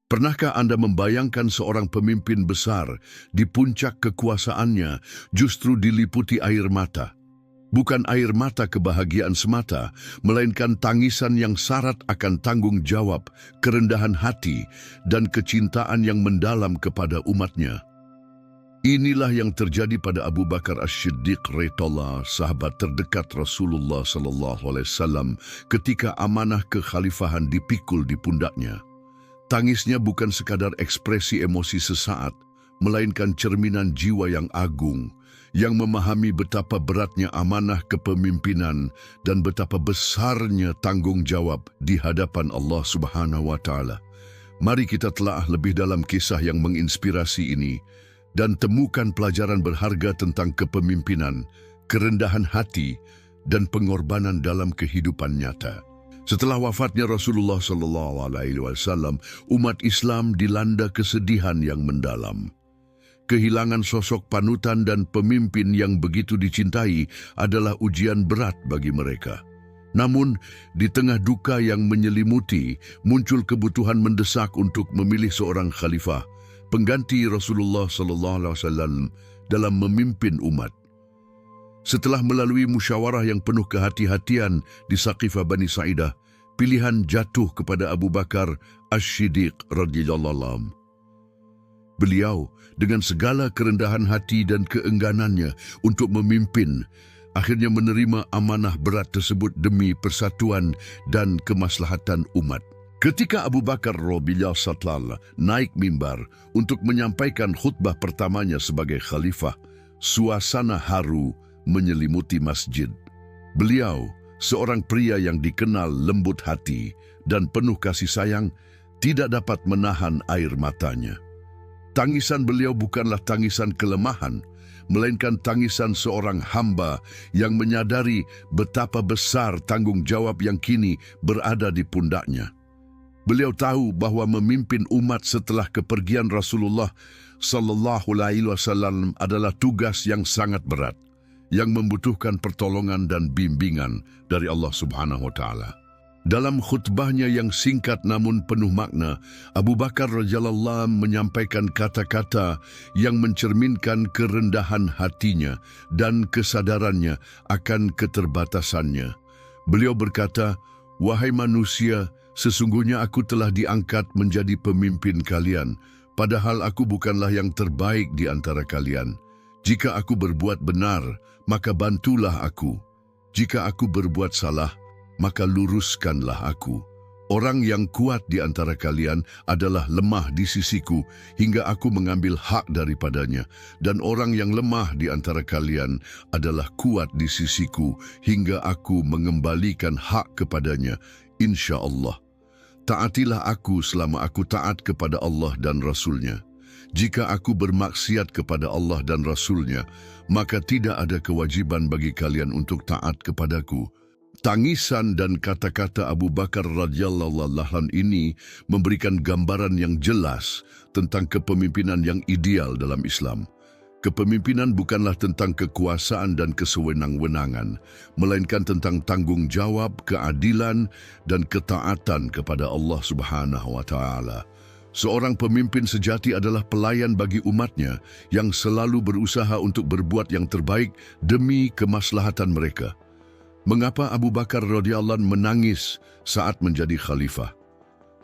Pernahkah Anda membayangkan seorang pemimpin besar di puncak kekuasaannya justru diliputi air mata? Bukan air mata kebahagiaan semata, melainkan tangisan yang syarat akan tanggung jawab, kerendahan hati, dan kecintaan yang mendalam kepada umatnya. Inilah yang terjadi pada Abu Bakar As-Siddiq radhiyallahu, sahabat terdekat Rasulullah SAW, ketika amanah kekhalifahan dipikul di pundaknya. Tangisnya bukan sekadar ekspresi emosi sesaat, melainkan cerminan jiwa yang agung, yang memahami betapa beratnya amanah kepemimpinan dan betapa besarnya tanggung jawab di hadapan Allah Subhanahu wa Ta'ala. Mari kita telaah lebih dalam kisah yang menginspirasi ini dan temukan pelajaran berharga tentang kepemimpinan, kerendahan hati, dan pengorbanan dalam kehidupan nyata. Setelah wafatnya Rasulullah SAW, umat Islam dilanda kesedihan yang mendalam. Kehilangan sosok panutan dan pemimpin yang begitu dicintai adalah ujian berat bagi mereka. Namun, di tengah duka yang menyelimuti, muncul kebutuhan mendesak untuk memilih seorang khalifah, pengganti Rasulullah SAW dalam memimpin umat. Setelah melalui musyawarah yang penuh kehati-hatian di Saqifah Bani Sa'idah, pilihan jatuh kepada Abu Bakar As-Siddiq radhiyallahu. Beliau dengan segala kerendahan hati dan keengganannya untuk memimpin, akhirnya menerima amanah berat tersebut demi persatuan dan kemaslahatan umat. Ketika Abu Bakar radhiyallahu naik mimbar untuk menyampaikan khutbah pertamanya sebagai khalifah, suasana haru menyelimuti masjid. Beliau, seorang pria yang dikenal lembut hati dan penuh kasih sayang, tidak dapat menahan air matanya. Tangisan beliau bukanlah tangisan kelemahan, melainkan tangisan seorang hamba yang menyadari betapa besar tanggung jawab yang kini berada di pundaknya. Beliau tahu bahwa memimpin umat setelah kepergian Rasulullah SAW adalah tugas yang sangat berat, yang membutuhkan pertolongan dan bimbingan dari Allah Subhanahu wa Ta'ala. Dalam khutbahnya yang singkat namun penuh makna, Abu Bakar radhiyallahu menyampaikan kata-kata yang mencerminkan kerendahan hatinya dan kesadarannya akan keterbatasannya. Beliau berkata, "Wahai manusia, sesungguhnya aku telah diangkat menjadi pemimpin kalian, padahal aku bukanlah yang terbaik di antara kalian. Jika aku berbuat benar, maka bantulah aku. Jika aku berbuat salah, maka luruskanlah aku. Orang yang kuat di antara kalian adalah lemah di sisiku hingga aku mengambil hak daripadanya. Dan orang yang lemah di antara kalian adalah kuat di sisiku hingga aku mengembalikan hak kepadanya, insya Allah. Taatilah aku selama aku taat kepada Allah dan Rasul-Nya. Jika aku bermaksiat kepada Allah dan Rasul-Nya, maka tidak ada kewajiban bagi kalian untuk taat kepadaku." Tangisan dan kata-kata Abu Bakar radhiyallahu anhu ini memberikan gambaran yang jelas tentang kepemimpinan yang ideal dalam Islam. Kepemimpinan bukanlah tentang kekuasaan dan kesewenang-wenangan, melainkan tentang tanggung jawab, keadilan, dan ketaatan kepada Allah Subhanahu wa Ta'ala. Seorang pemimpin sejati adalah pelayan bagi umatnya yang selalu berusaha untuk berbuat yang terbaik demi kemaslahatan mereka. Mengapa Abu Bakar radhiyallahu anhu menangis saat menjadi khalifah?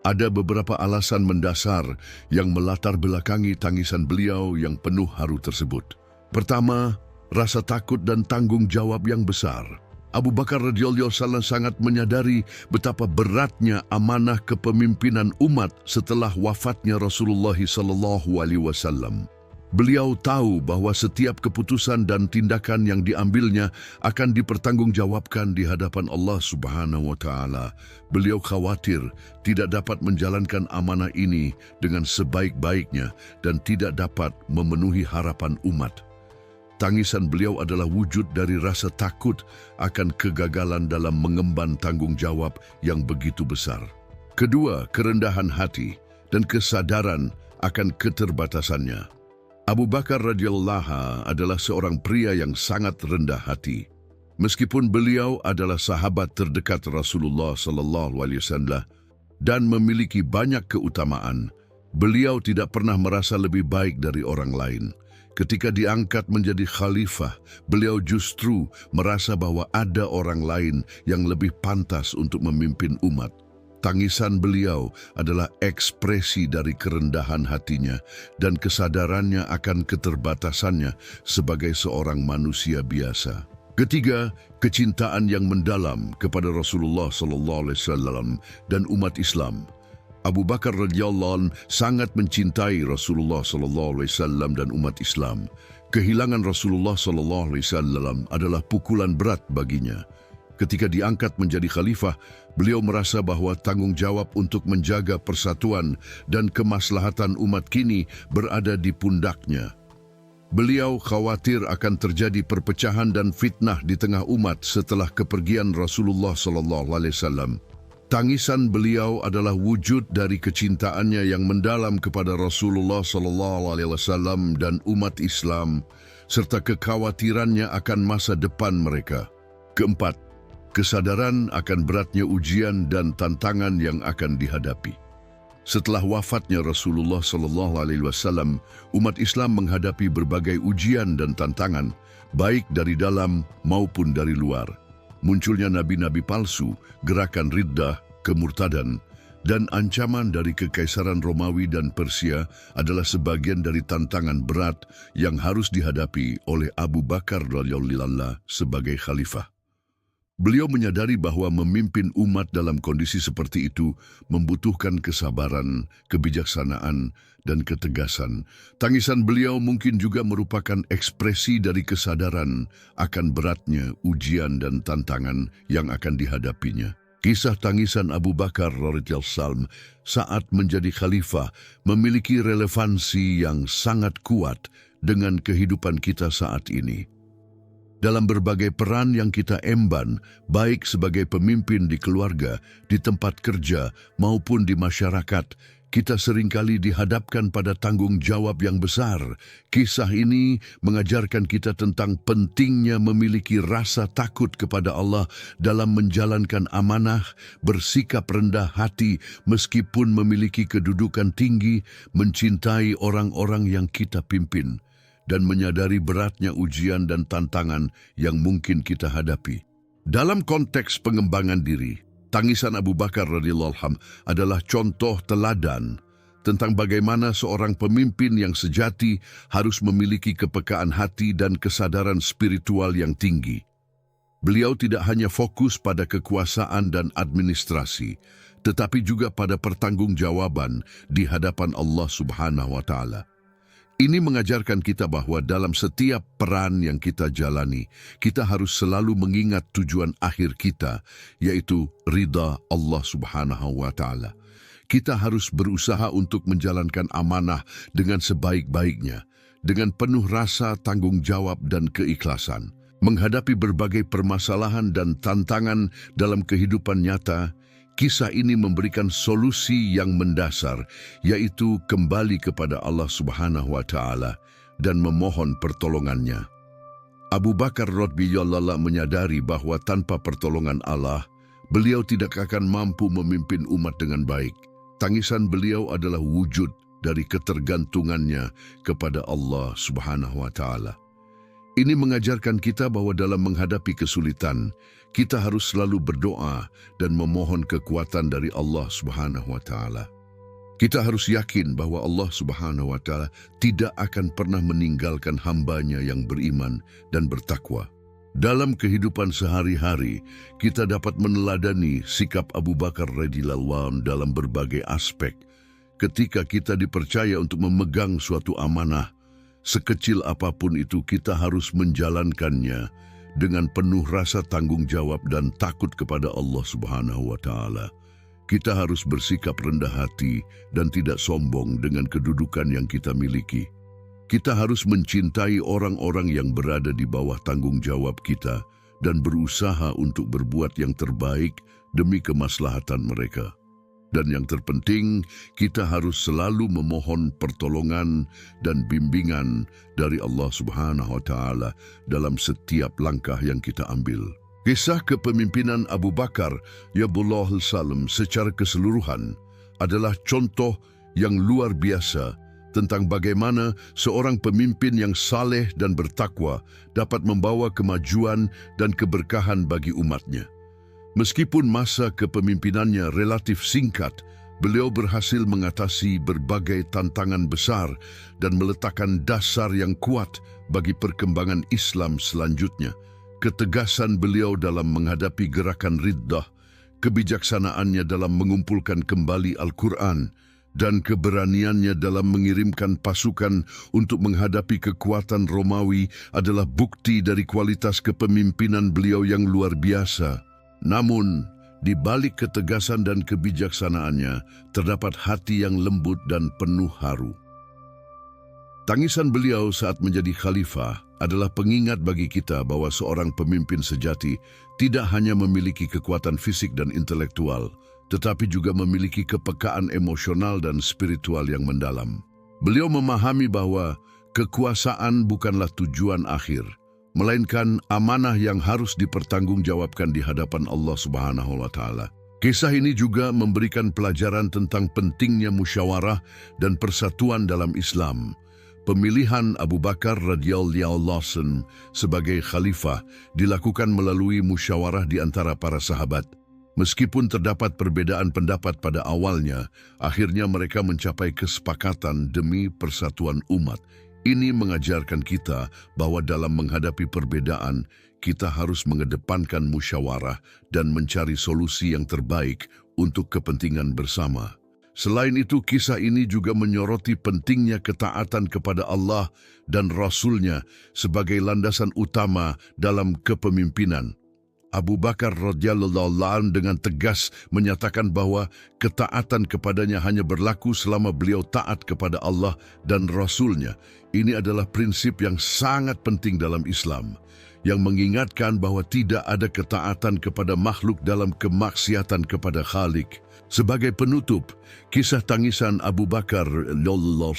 Ada beberapa alasan mendasar yang melatar belakangi tangisan beliau yang penuh haru tersebut. Pertama, rasa takut dan tanggung jawab yang besar. Abu Bakar radhiyallahu anhu sangat menyadari betapa beratnya amanah kepemimpinan umat setelah wafatnya Rasulullah SAW. Beliau tahu bahwa setiap keputusan dan tindakan yang diambilnya akan dipertanggungjawabkan di hadapan Allah Subhanahu wa Ta'ala. Beliau khawatir tidak dapat menjalankan amanah ini dengan sebaik-baiknya dan tidak dapat memenuhi harapan umat. Tangisan beliau adalah wujud dari rasa takut akan kegagalan dalam mengemban tanggung jawab yang begitu besar. Kedua, kerendahan hati dan kesadaran akan keterbatasannya. Abu Bakar radhiyallahu adalah seorang pria yang sangat rendah hati. Meskipun beliau adalah sahabat terdekat Rasulullah SAW dan memiliki banyak keutamaan, Beliau tidak pernah merasa lebih baik dari orang lain. Ketika diangkat menjadi khalifah, beliau justru merasa bahwa ada orang lain yang lebih pantas untuk memimpin umat. Tangisan beliau adalah ekspresi dari kerendahan hatinya dan kesadarannya akan keterbatasannya sebagai seorang manusia biasa. Ketiga, kecintaan yang mendalam kepada Rasulullah SAW dan umat Islam. Abu Bakar radhiyallahu anh sangat mencintai Rasulullah SAW dan umat Islam. Kehilangan Rasulullah SAW adalah pukulan berat baginya. Ketika diangkat menjadi khalifah, beliau merasa bahwa tanggung jawab untuk menjaga persatuan dan kemaslahatan umat kini berada di pundaknya. Beliau khawatir akan terjadi perpecahan dan fitnah di tengah umat setelah kepergian Rasulullah SAW. Tangisan beliau adalah wujud dari kecintaannya yang mendalam kepada Rasulullah SAW dan umat Islam, serta kekhawatirannya akan masa depan mereka. Keempat, kesadaran akan beratnya ujian dan tantangan yang akan dihadapi. Setelah wafatnya Rasulullah SAW, umat Islam menghadapi berbagai ujian dan tantangan, baik dari dalam maupun dari luar. Munculnya nabi-nabi palsu, gerakan riddah, kemurtadan, dan ancaman dari Kekaisaran Romawi dan Persia adalah sebagian dari tantangan berat yang harus dihadapi oleh Abu Bakar radhiyallahu anh sebagai khalifah. Beliau menyadari bahwa memimpin umat dalam kondisi seperti itu membutuhkan kesabaran, kebijaksanaan, dan ketegasan. Tangisan beliau mungkin juga merupakan ekspresi dari kesadaran akan beratnya ujian dan tantangan yang akan dihadapinya. Kisah tangisan Abu Bakar radhiyallahu anh saat menjadi khalifah memiliki relevansi yang sangat kuat dengan kehidupan kita saat ini. Dalam berbagai peran yang kita emban, baik sebagai pemimpin di keluarga, di tempat kerja, maupun di masyarakat, kita seringkali dihadapkan pada tanggung jawab yang besar. Kisah ini mengajarkan kita tentang pentingnya memiliki rasa takut kepada Allah dalam menjalankan amanah, bersikap rendah hati meskipun memiliki kedudukan tinggi, mencintai orang-orang yang kita pimpin, dan menyadari beratnya ujian dan tantangan yang mungkin kita hadapi. Dalam konteks pengembangan diri, tangisan Abu Bakar radhiyallahu anh adalah contoh teladan tentang bagaimana seorang pemimpin yang sejati harus memiliki kepekaan hati dan kesadaran spiritual yang tinggi. Beliau tidak hanya fokus pada kekuasaan dan administrasi, tetapi juga pada pertanggungjawaban di hadapan Allah Subhanahu wa Ta'ala. Ini mengajarkan kita bahwa dalam setiap peran yang kita jalani, kita harus selalu mengingat tujuan akhir kita, yaitu ridha Allah Subhanahu wa Ta'ala. Kita harus berusaha untuk menjalankan amanah dengan sebaik-baiknya, dengan penuh rasa tanggung jawab dan keikhlasan. Menghadapi berbagai permasalahan dan tantangan dalam kehidupan nyata, kisah ini memberikan solusi yang mendasar, yaitu kembali kepada Allah Subhanahu wa Ta'ala dan memohon pertolongannya. Abu Bakar radhiyallahu anh menyadari bahwa tanpa pertolongan Allah, beliau tidak akan mampu memimpin umat dengan baik. Tangisan beliau adalah wujud dari ketergantungannya kepada Allah Subhanahu wa Ta'ala. Ini mengajarkan kita bahwa dalam menghadapi kesulitan, kita harus selalu berdoa dan memohon kekuatan dari Allah Subhanahu wa Ta'ala. Kita harus yakin bahwa Allah Subhanahu wa Ta'ala tidak akan pernah meninggalkan hambanya yang beriman dan bertakwa. Dalam kehidupan sehari-hari, kita dapat meneladani sikap Abu Bakar radhiyallahu anh dalam berbagai aspek. Ketika kita dipercaya untuk memegang suatu amanah, sekecil apapun itu, kita harus menjalankannya dengan penuh rasa tanggung jawab dan takut kepada Allah Subhanahu wa Ta'ala. Kita harus bersikap rendah hati dan tidak sombong dengan kedudukan yang kita miliki. Kita harus mencintai orang-orang yang berada di bawah tanggung jawab kita dan berusaha untuk berbuat yang terbaik demi kemaslahatan mereka. Dan yang terpenting, kita harus selalu memohon pertolongan dan bimbingan dari Allah Subhanahu wa Ta'ala dalam setiap langkah yang kita ambil. Kisah kepemimpinan Abu Bakar radhiyallahu anh secara keseluruhan adalah contoh yang luar biasa tentang bagaimana seorang pemimpin yang saleh dan bertakwa dapat membawa kemajuan dan keberkahan bagi umatnya. Meskipun masa kepemimpinannya relatif singkat, beliau berhasil mengatasi berbagai tantangan besar dan meletakkan dasar yang kuat bagi perkembangan Islam selanjutnya. Ketegasan beliau dalam menghadapi gerakan riddah, kebijaksanaannya dalam mengumpulkan kembali Al-Quran, dan keberaniannya dalam mengirimkan pasukan untuk menghadapi kekuatan Romawi adalah bukti dari kualitas kepemimpinan beliau yang luar biasa. Namun, di balik ketegasan dan kebijaksanaannya, terdapat hati yang lembut dan penuh haru. Tangisan beliau saat menjadi khalifah adalah pengingat bagi kita bahwa seorang pemimpin sejati tidak hanya memiliki kekuatan fisik dan intelektual, tetapi juga memiliki kepekaan emosional dan spiritual yang mendalam. Beliau memahami bahwa kekuasaan bukanlah tujuan akhir, melainkan amanah yang harus dipertanggungjawabkan di hadapan Allah Subhanahu wa Ta'ala. Kisah ini juga memberikan pelajaran tentang pentingnya musyawarah dan persatuan dalam Islam. Pemilihan Abu Bakar radhiyallahu anhu sebagai khalifah dilakukan melalui musyawarah di antara para sahabat. Meskipun terdapat perbedaan pendapat pada awalnya, akhirnya mereka mencapai kesepakatan demi persatuan umat. Ini mengajarkan kita bahwa dalam menghadapi perbedaan, kita harus mengedepankan musyawarah dan mencari solusi yang terbaik untuk kepentingan bersama. Selain itu, kisah ini juga menyoroti pentingnya ketaatan kepada Allah dan Rasul-Nya sebagai landasan utama dalam kepemimpinan. Abu Bakar radhiyallahu anhu dengan tegas menyatakan bahwa ketaatan kepadanya hanya berlaku selama beliau taat kepada Allah dan Rasul-Nya. Ini adalah prinsip yang sangat penting dalam Islam, yang mengingatkan bahwa tidak ada ketaatan kepada makhluk dalam kemaksiatan kepada Khalik. Sebagai penutup, kisah tangisan Abu Bakar radhiyallahu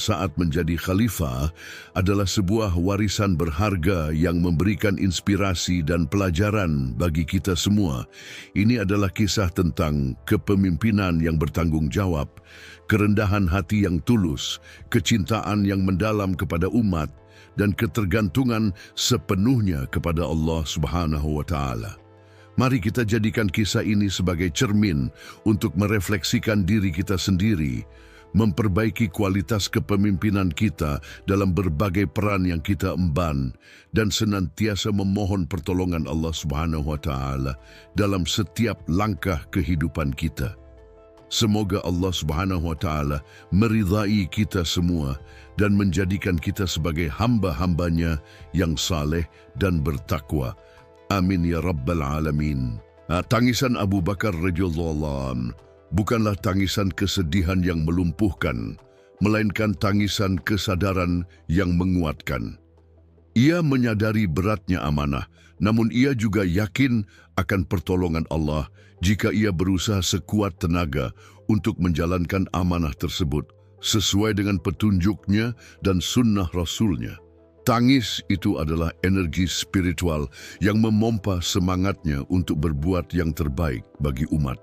saat menjadi khalifah adalah sebuah warisan berharga yang memberikan inspirasi dan pelajaran bagi kita semua. Ini adalah kisah tentang kepemimpinan yang bertanggung jawab, kerendahan hati yang tulus, kecintaan yang mendalam kepada umat, dan ketergantungan sepenuhnya kepada Allah Subhanahu wa Ta'ala. Mari kita jadikan kisah ini sebagai cermin untuk merefleksikan diri kita sendiri, memperbaiki kualitas kepemimpinan kita dalam berbagai peran yang kita emban, dan senantiasa memohon pertolongan Allah Subhanahu wa Ta'ala dalam setiap langkah kehidupan kita. Semoga Allah Subhanahu wa Ta'ala meridai kita semua dan menjadikan kita sebagai hamba-hambanya yang saleh dan bertakwa. Amin ya Rabbal Alamin. Tangisan Abu Bakar radhiyallahu anhu bukanlah tangisan kesedihan yang melumpuhkan, melainkan tangisan kesadaran yang menguatkan. Ia menyadari beratnya amanah, namun ia juga yakin akan pertolongan Allah jika ia berusaha sekuat tenaga untuk menjalankan amanah tersebut sesuai dengan petunjuknya dan sunnah Rasul-Nya. Tangis itu adalah energi spiritual yang memompa semangatnya untuk berbuat yang terbaik bagi umat.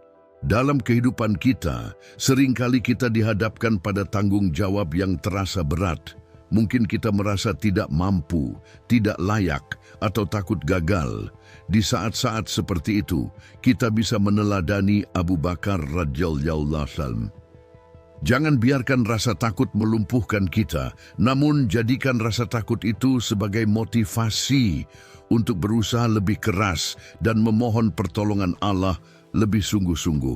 Dalam kehidupan kita, seringkali kita dihadapkan pada tanggung jawab yang terasa berat. Mungkin kita merasa tidak mampu, tidak layak, atau takut gagal. Di saat-saat seperti itu, kita bisa meneladani Abu Bakar radhiyallahu anhu. Jangan biarkan rasa takut melumpuhkan kita, namun jadikan rasa takut itu sebagai motivasi untuk berusaha lebih keras dan memohon pertolongan Allah lebih sungguh-sungguh.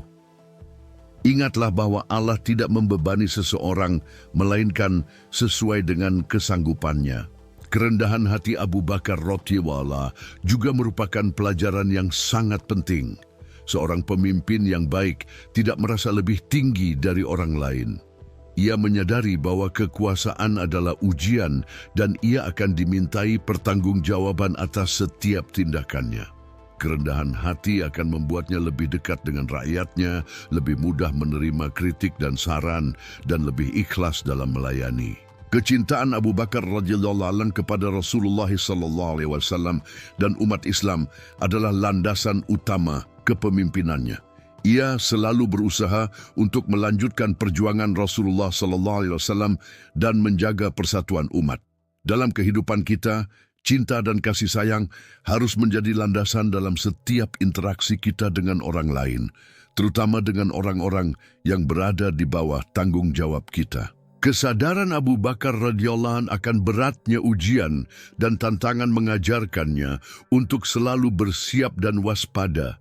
Ingatlah bahwa Allah tidak membebani seseorang, melainkan sesuai dengan kesanggupannya. Kerendahan hati Abu Bakar radhiyallahu juga merupakan pelajaran yang sangat penting. Seorang pemimpin yang baik tidak merasa lebih tinggi dari orang lain. Ia menyadari bahwa kekuasaan adalah ujian dan ia akan dimintai pertanggungjawaban atas setiap tindakannya. Kerendahan hati akan membuatnya lebih dekat dengan rakyatnya, lebih mudah menerima kritik dan saran, dan lebih ikhlas dalam melayani. Kecintaan Abu Bakar radhiyallahu anhu kepada Rasulullah SAW dan umat Islam adalah landasan utama kepemimpinannya. Ia selalu berusaha untuk melanjutkan perjuangan Rasulullah SAW dan menjaga persatuan umat. Dalam kehidupan kita, cinta dan kasih sayang harus menjadi landasan dalam setiap interaksi kita dengan orang lain, terutama dengan orang-orang yang berada di bawah tanggung jawab kita. Kesadaran Abu Bakar radhiyallahu anhu akan beratnya ujian dan tantangan mengajarkannya untuk selalu bersiap dan waspada.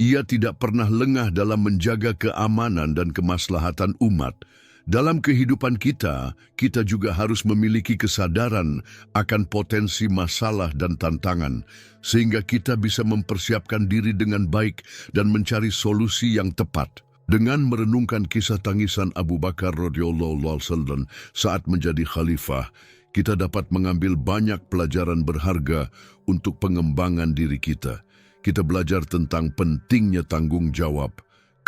Ia tidak pernah lengah dalam menjaga keamanan dan kemaslahatan umat. Dalam kehidupan kita, kita juga harus memiliki kesadaran akan potensi masalah dan tantangan, sehingga kita bisa mempersiapkan diri dengan baik dan mencari solusi yang tepat. Dengan merenungkan kisah tangisan Abu Bakar radhiyallahu anhu saat menjadi khalifah, kita dapat mengambil banyak pelajaran berharga untuk pengembangan diri kita. Kita belajar tentang pentingnya tanggung jawab,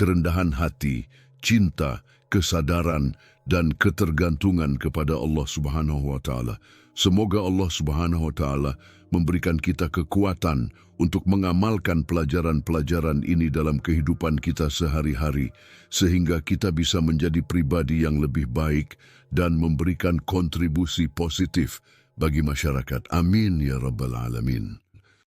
kerendahan hati, cinta, kesadaran, dan ketergantungan kepada Allah Subhanahu wa Ta'ala. Semoga Allah Subhanahu wa Ta'ala memberikan kita kekuatan untuk mengamalkan pelajaran-pelajaran ini dalam kehidupan kita sehari-hari, sehingga kita bisa menjadi pribadi yang lebih baik dan memberikan kontribusi positif bagi masyarakat. Amin ya Rabbal Alamin.